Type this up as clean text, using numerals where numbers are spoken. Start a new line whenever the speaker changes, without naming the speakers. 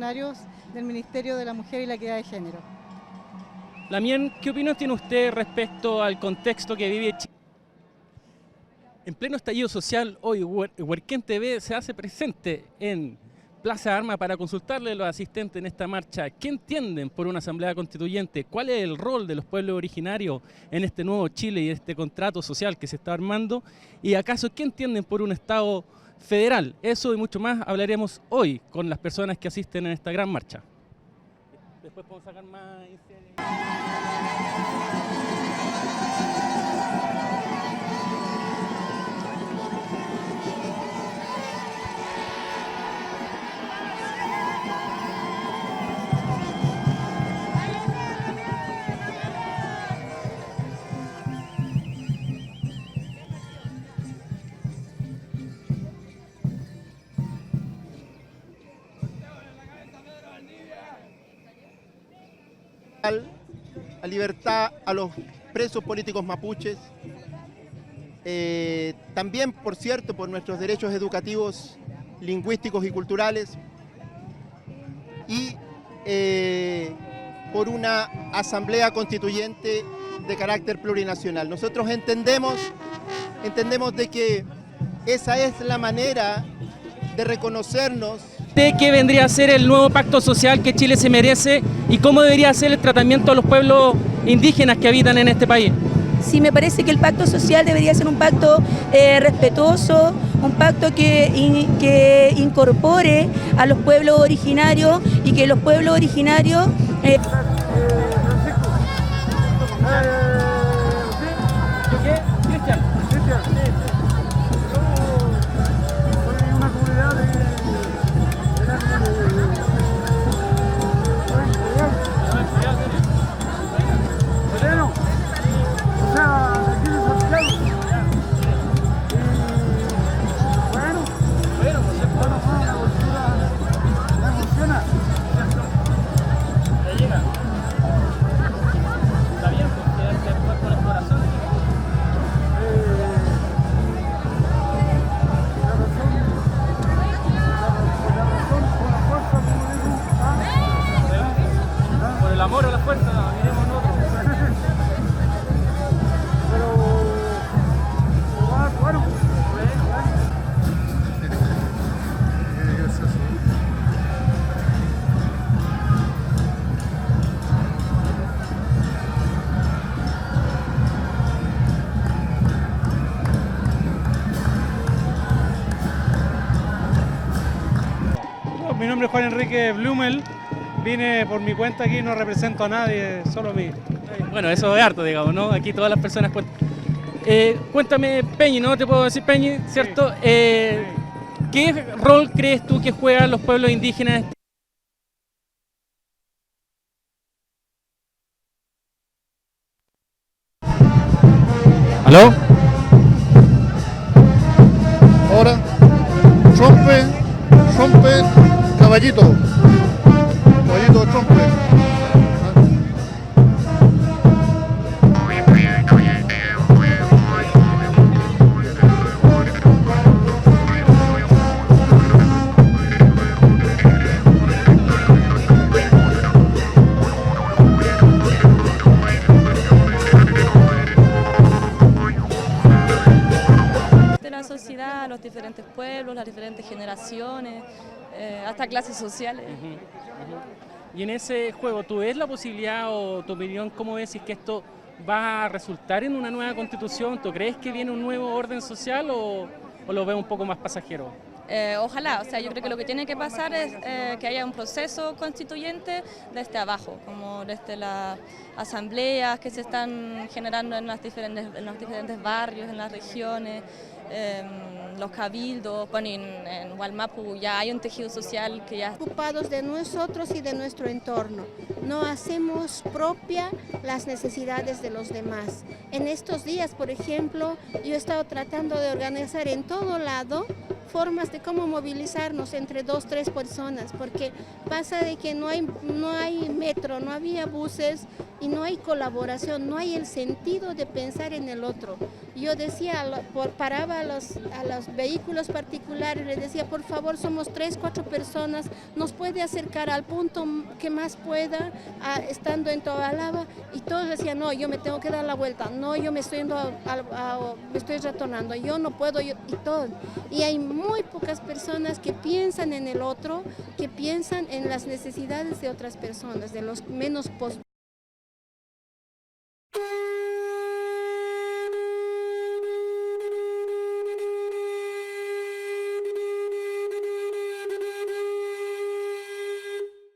funcionarios del Ministerio de la Mujer y la Equidad de Género.
Lamien, ¿qué opinión tiene usted respecto al contexto que vive Chile? En pleno estallido social, hoy Huerquén TV se hace presente en Plaza de Armas para consultarle a los asistentes en esta marcha qué entienden por una asamblea constituyente, cuál es el rol de los pueblos originarios en este nuevo Chile y este contrato social que se está armando, y acaso qué entienden por un Estado federal. Eso y mucho más hablaremos hoy con las personas que asisten en esta gran marcha. Después podemos sacar más.
A libertad a los presos políticos mapuches, también, por cierto, por nuestros derechos educativos, lingüísticos y culturales, y por una asamblea constituyente de carácter plurinacional. Nosotros entendemos de que esa es la manera de reconocernos.
¿Qué vendría a ser el nuevo pacto social que Chile se merece y cómo debería ser el tratamiento a los pueblos indígenas que habitan en este país?
Sí, me parece que el pacto social debería ser un pacto respetuoso, un pacto que incorpore a los pueblos originarios y que los pueblos originarios...
Mi nombre es Juan Enrique Blumel, vine por mi cuenta aquí, no represento a nadie, solo a mí.
Bueno, eso es harto, digamos, ¿no? Aquí todas las personas cuentan. Cuéntame, Peñi, ¿no? Te puedo decir Peñi, ¿cierto?
Sí.
¿Qué rol crees tú que juegan los pueblos indígenas? ¿Aló?
Ahora, rompe, caballito, trompe.
La sociedad, los diferentes pueblos, las diferentes generaciones, hasta clases sociales.
Y en ese juego, ¿tú ves la posibilidad o tu opinión, cómo ves si es que esto va a resultar en una nueva constitución? ¿Tú crees que viene un nuevo orden social o lo ves un poco más pasajero?
Ojalá, o sea, yo creo que lo que tiene que pasar es que haya un proceso constituyente desde abajo, como desde las asambleas que se están generando en los diferentes barrios, en las regiones, los cabildos. Bueno, en Wallmapu ya hay un tejido social que ya...
Ocupados de nosotros y de nuestro entorno, no hacemos propia las necesidades de los demás. En estos días, por ejemplo, yo he estado tratando de organizar en todo lado formas de cómo movilizarnos entre 2, 3 personas, porque pasa de que no hay metro, no había buses y no hay colaboración, no hay el sentido de pensar en el otro. Yo decía, paraba a los vehículos particulares, les decía, por favor, somos 3, 4 personas, nos puede acercar al punto que más pueda, estando en Tobalaba, y todos decían, no, yo me tengo que dar la vuelta, no, yo me estoy me estoy retornando, yo no puedo, y todo. Y hay muy pocas personas que piensan en el otro, que piensan en las necesidades de otras personas, de los menos